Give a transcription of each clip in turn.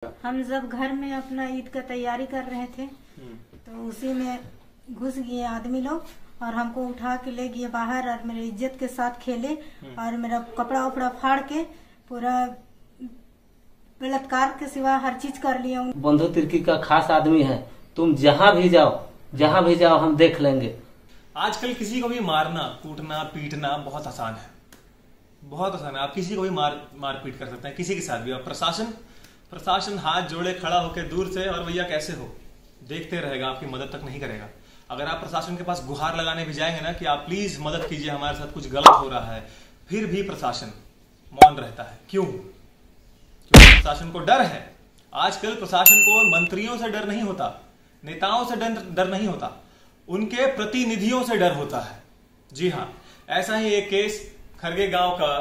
हम जब घर में अपना ईद का तैयारी कर रहे थे तो उसी में घुस गए आदमी लोग और हमको उठा के ले गए बाहर और मेरे इज्जत के साथ खेले और मेरा कपड़ा उपड़ा फाड़ के पूरा बलात्कार के सिवा हर चीज कर लिया। बंधु तिर्की का खास आदमी है, तुम जहाँ भी जाओ हम देख लेंगे। आजकल किसी को भी मारना, कूटना, पीटना बहुत आसान है, बहुत आसान है। आप किसी को भी मार पीट कर सकते हैं, किसी के साथ भी। और प्रशासन हाथ जोड़े खड़ा होकर दूर से और भैया कैसे हो देखते रहेगा, आपकी मदद तक नहीं करेगा। अगर आप प्रशासन के पास गुहार लगाने भी जाएंगे ना कि आप प्लीज मदद कीजिए, हमारे साथ कुछ गलत हो रहा है, फिर भी प्रशासन मौन रहता है। क्यों? क्योंकि प्रशासन को डर है। आजकल प्रशासन को मंत्रियों से डर नहीं होता, नेताओं से डर नहीं होता, उनके प्रतिनिधियों से डर होता है। जी हाँ, ऐसा ही एक केस खरगे गांव का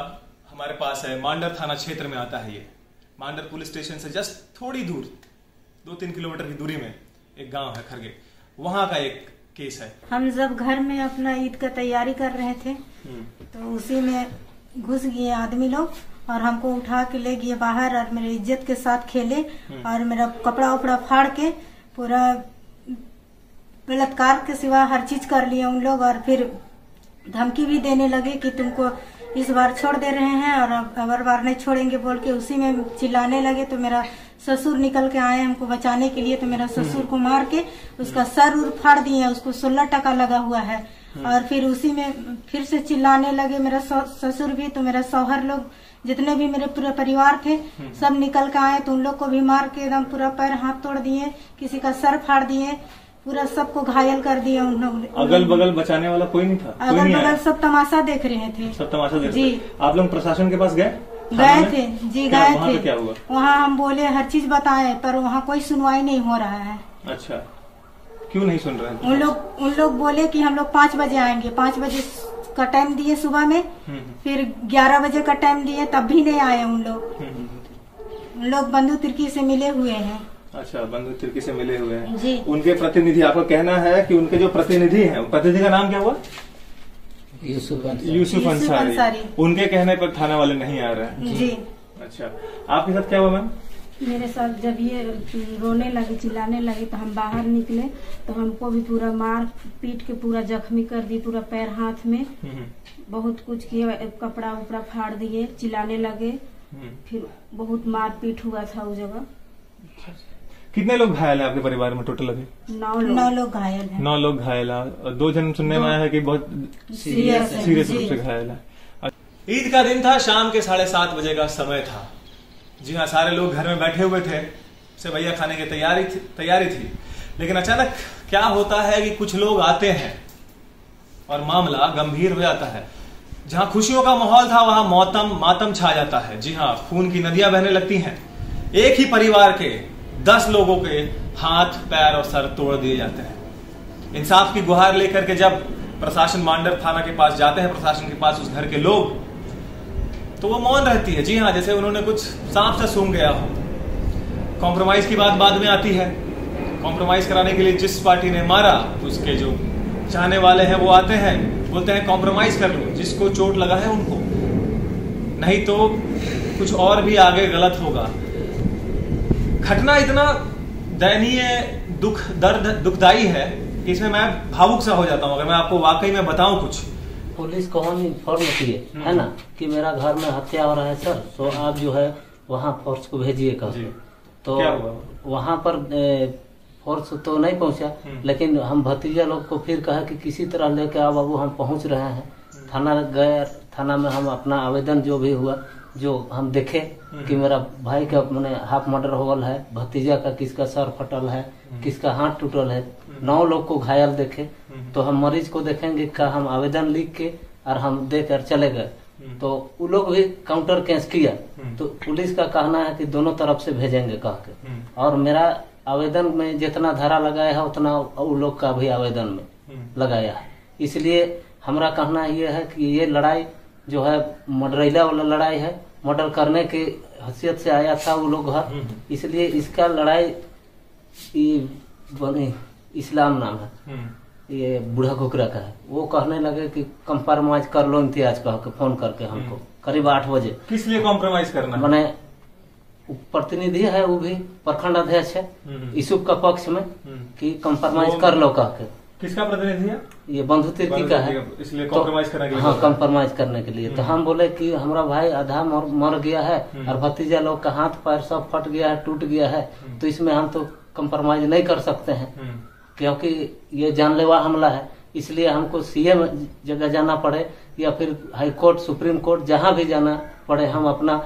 हमारे पास है। मांडर थाना क्षेत्र में आता है। ये मांडर पुलिस स्टेशन से जस्ट थोड़ी दूर 2-3 किलोमीटर की दूरी में एक गांव है खरगे, वहां का एक केस है। हम जब घर में अपना ईद का तैयारी कर रहे थे तो उसी में घुस गए आदमी लोग और हमको उठा के ले गए बाहर और मेरे इज्जत के साथ खेले और मेरा कपड़ा उपड़ा फाड़ के पूरा बलात्कार के सिवा हर चीज कर लिया उन लोग। और फिर धमकी भी देने लगे कि तुमको इस बार छोड़ दे रहे हैं और अगर बार नहीं छोड़ेंगे बोल के उसी में चिल्लाने लगे। तो मेरा ससुर निकल के आए हमको बचाने के लिए, तो मेरा ससुर को मार के उसका सर उर फाड़ दिए, उसको 16 टका लगा हुआ है। और फिर उसी में फिर से चिल्लाने लगे मेरा ससुर भी, तो मेरा शौहर लोग जितने भी मेरे पूरे परिवार थे सब निकल के आए, तो उन लोग को भी मार के एकदम पूरा पैर हाथ तोड़ दिए, किसी का सर फाड़ दिए, पूरा सबको घायल कर दिया उन लोग। अगल बगल बचाने वाला कोई नहीं था? अगल बगल सब तमाशा देख रहे थे। सब तमाशा देख जी। रहे थे। आप लोग प्रशासन के पास गए थे? जी गए थे। क्या हुआ वहाँ? हम बोले हर चीज बताए, पर वहाँ कोई सुनवाई नहीं हो रहा है। अच्छा, क्यों नहीं सुन रहे हैं? उन लोग बोले कि हम लोग 5 बजे आएंगे। 5 बजे का टाइम दिए सुबह में, फिर 11 बजे का टाइम दिए, तब भी नहीं आए उन लोग। उन लोग बंधु तिर्की से मिले हुए हैं। अच्छा, बंधु तिर्की से मिले हुए हैं जी। उनके प्रतिनिधि, आपका कहना है कि उनके जो प्रतिनिधि हैं, प्रतिनिधि का नाम क्या हुआ? यूसुफ अंसारी। उनके कहने पर थाना वाले नहीं आ रहे हैं। जी। अच्छा, आपके साथ क्या हुआ मैम? मेरे साथ जब ये रोने लगे, चिल्लाने लगे, तो हम बाहर निकले, तो हमको भी पूरा मार पीट के पूरा जख्मी कर दी, पूरा पैर हाथ में बहुत कुछ किए, कपड़ा उपड़ा फाड़ दिए, चिल्लाने लगे। फिर बहुत मार पीट हुआ था उस जगह। कितने लोग घायल हैं आपके परिवार में टोटल? अभी 9 लोग घायल हैं। 9 लोग घायल हैं और 2 जन सुनने में आया है कि बहुत सीरियस रूप से घायल है। ईद का दिन था, शाम के 7:30 बजे का समय था। जी हाँ, सारे लोग घर में बैठे हुए थे, सेवैया खाने की तैयारी थी। लेकिन अचानक क्या होता है कि कुछ लोग आते हैं और मामला गंभीर हो जाता है। जहां खुशियों का माहौल था वहां मातम छा जाता है। जी हाँ, खून की नदियां बहने लगती हैं। एक ही परिवार के 10 लोगों के हाथ, पैर और सर तोड़ दिए जाते हैं। इंसाफ की गुहार लेकर के जब प्रशासन मांडर थाना के पास जाते हैं, प्रशासन के पास उस घर के लोग, तो वो मौन रहती है। जी हाँ, जैसे उन्होंने कुछ सांप से सूंघ गया हो। कॉम्प्रोमाइज की बात बाद में आती है। कॉम्प्रोमाइज कराने के लिए जिस पार्टी ने मारा, उसके जो चाहने वाले हैं वो आते हैं, बोलते हैं कॉम्प्रोमाइज कर लो, जिसको चोट लगा है उनको, नहीं तो कुछ और भी आगे गलत होगा। घटना इतना दयनीय, दुखदाई है कि इसमें मैं भावुक सा हो जाता हूं। अगर मैं आपको वाकई में बताऊं कुछ, पुलिस को हम इन्फॉर्म किए है ना कि मेरा घर में हत्या हो रहा है सर, तो आप जो है वहाँ फोर्स को भेजिए कहा। तो वहाँ पर फोर्स तो नहीं पहुँचा, लेकिन हम भतीजा लोग को फिर कहा कि किसी तरह लेके आओ बाबू, हम पहुँच रहे हैं। थाना गए, थाना में हम अपना आवेदन जो भी हुआ, जो हम देखे कि मेरा भाई का मैंने हाफ मर्डर होल है, भतीजा का किसका सर फटल है, किसका हाथ टूटल है, 9 लोग को घायल देखे। तो हम मरीज को देखेंगे का हम आवेदन लिख के और हम देकर चले गए। तो वो लोग भी काउंटर केस किया, तो पुलिस का कहना है कि दोनों तरफ से भेजेंगे कह के। और मेरा आवेदन में जितना धारा लगाया है उतना वो लोग का भी आवेदन में लगाया है। इसलिए हमारा कहना यह है कि ये लड़ाई जो है मर्डरैला वाला लड़ाई है, मर्डर करने की हैसियत से आया था वो लोग घर, इसलिए इसका लड़ाई इस्लाम नाम है, ये बूढ़ा घुकरा का है। वो कहने लगे कि कंप्रोमाइज कर लो इम्तियाज कह के फोन करके हमको करीब 8 बजे। किस लिए कॉम्प्रोमाइज करना? मैंने प्रतिनिधि है, वो भी प्रखंड अध्यक्ष है यूसुफ का पक्ष में कि कंप्रोमाइज कर लो कह के। किसका प्रतिनिधि है? ये बंधु तिर्की का है, इसलिए कॉम्प्रोमाइज करने के लिए। हाँ, कॉम्प्रोमाइज करने के लिए। तो हम बोले कि हमारा भाई आधा मर गया है और भतीजा लोग का हाथ पैर सब फट गया है, टूट गया है, तो इसमें हम तो कॉम्प्रोमाइज नहीं कर सकते हैं क्योंकि ये जानलेवा हमला है। इसलिए हमको सीएम जगह जाना पड़े या फिर हाई कोर्ट, सुप्रीम कोर्ट, जहाँ भी जाना पड़े, हम अपना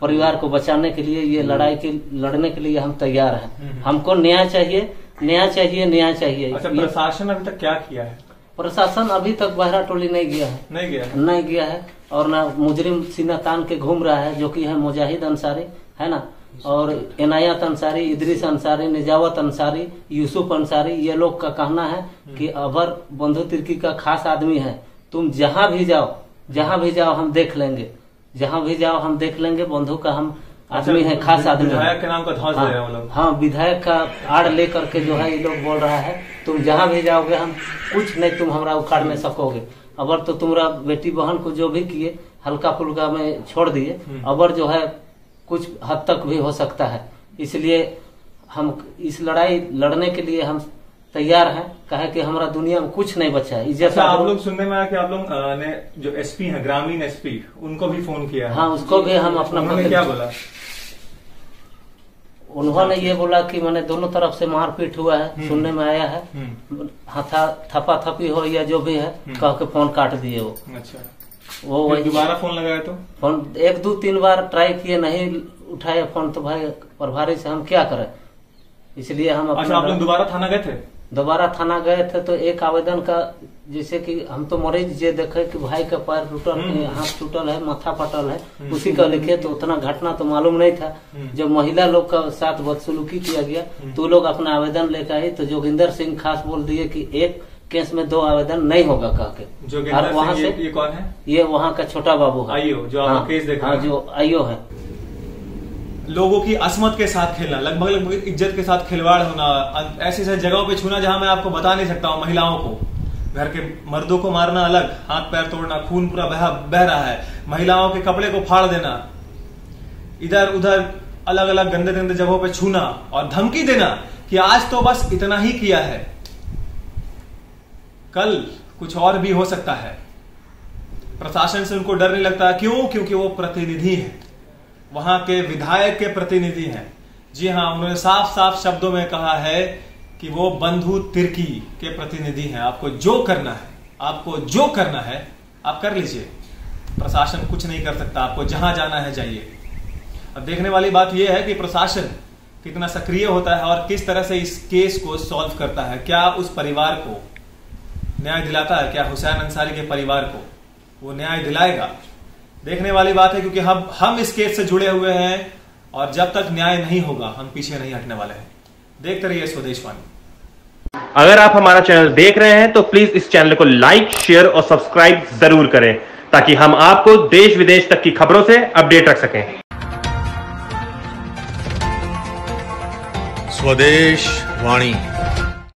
परिवार को बचाने के लिए ये लड़ाई की लड़ने के लिए हम तैयार हैं। हमको न्याय चाहिए, न्याय चाहिए, न्याय चाहिए। अच्छा, प्रशासन अभी तक क्या किया है? प्रशासन अभी तक बहरा टोली नहीं गया है, नहीं गया है और ना मुजरिम सीना तान के घूम रहा है, जो कि है मुजाहिद अंसारी है ना, और इनायत अंसारी, इदरीस अंसारी, निजावत अंसारी, यूसुफ अंसारी। ये लोग का कहना है कि अबर बंधु तिर्की का खास आदमी है, तुम जहाँ भी जाओ हम देख लेंगे, जहाँ भी जाओ हम देख लेंगे, बंधु का हम आदमी है, खास आदमी। विधायक के नाम का ध्वज ले रहे हैं लोग। हाँ, विधायक का आड़ लेकर के जो है ये लोग बोल रहा है, तुम जहाँ भी जाओगे हम कुछ नहीं, तुम हमारा उखाड़ नहीं सकोगे। अबर तो तुम्हारा बेटी बहन को जो भी किए हल्का फुल्का में छोड़ दिए, अबर जो है कुछ हद तक भी हो सकता है। इसलिए हम इस लड़ाई लड़ने के लिए हम तैयार हैं, कहे कि हमारा दुनिया में कुछ नहीं बचा है। अच्छा, आप लोग सुनने में आया कि आप लोग ने जो एसपी हैं, ग्रामीण एसपी, उनको भी फोन किया है? हाँ, उसको भी हम अपना। उन्होंने क्या बोला? उन्होंने ये बोला कि मैंने दोनों तरफ से मारपीट हुआ है, सुनने में आया है, थपा थपी हो या जो भी है, कह के फोन काट दिए वो। अच्छा, वो वही दोबारा फोन लगाया तो फोन 1-2-3 बार ट्राई किए, नहीं उठाया फोन, तो भाई प्रभारी से हम क्या करें, इसलिए हम। अच्छा, आप लोग दोबारा थाना गए थे? दोबारा थाना गए थे तो एक आवेदन का, जैसे कि हम तो मरीज ये देखे कि भाई का पैर टूटल, हाथ टूटल है, माथा फटल है, उसी का लिखे, तो उतना घटना तो मालूम नहीं था। जब महिला लोग का साथ बदसलूकी किया गया तो लोग अपना आवेदन लेकर आए, तो जोगिंदर सिंह खास बोल दिए कि एक केस में 2 आवेदन नहीं होगा कह के। और वहाँ से ये कौन है? ये वहाँ का छोटा बाबू है, आईओ, जो आपका केस देखा। हाँ, जो आईओ है। लोगों की असमत के साथ खेलना, लगभग इज्जत के साथ खिलवाड़ होना, ऐसी जगहों पे छूना जहां मैं आपको बता नहीं सकता हूं। महिलाओं को, घर के मर्दों को मारना अलग, हाथ पैर तोड़ना, खून पूरा बह रहा है, महिलाओं के कपड़े को फाड़ देना, इधर उधर अलग अलग गंदे गंदे जगहों पे छूना और धमकी देना कि आज तो बस इतना ही किया है, कल कुछ और भी हो सकता है। प्रशासन से उनको डर नहीं लगता। क्यों? क्योंकि वो प्रतिनिधि है, वहां के विधायक के प्रतिनिधि हैं। जी हां, उन्होंने साफ साफ शब्दों में कहा है कि वो बंधु तिर्की के प्रतिनिधि हैं। आपको जो करना है आप कर लीजिए, प्रशासन कुछ नहीं कर सकता। आपको जहां जाना है जाइए। अब देखने वाली बात यह है कि प्रशासन कितना सक्रिय होता है और किस तरह से इस केस को सॉल्व करता है। क्या उस परिवार को न्याय दिलाता है? क्या हुसैन अंसारी के परिवार को वो न्याय दिलाएगा? देखने वाली बात है, क्योंकि हम इस केस से जुड़े हुए हैं और जब तक न्याय नहीं होगा हम पीछे नहीं हटने वाले हैं। देखते रहिए स्वदेशवाणी। अगर आप हमारा चैनल देख रहे हैं तो प्लीज इस चैनल को लाइक, शेयर और सब्सक्राइब जरूर करें, ताकि हम आपको देश विदेश तक की खबरों से अपडेट रख सकें। स्वदेशवाणी।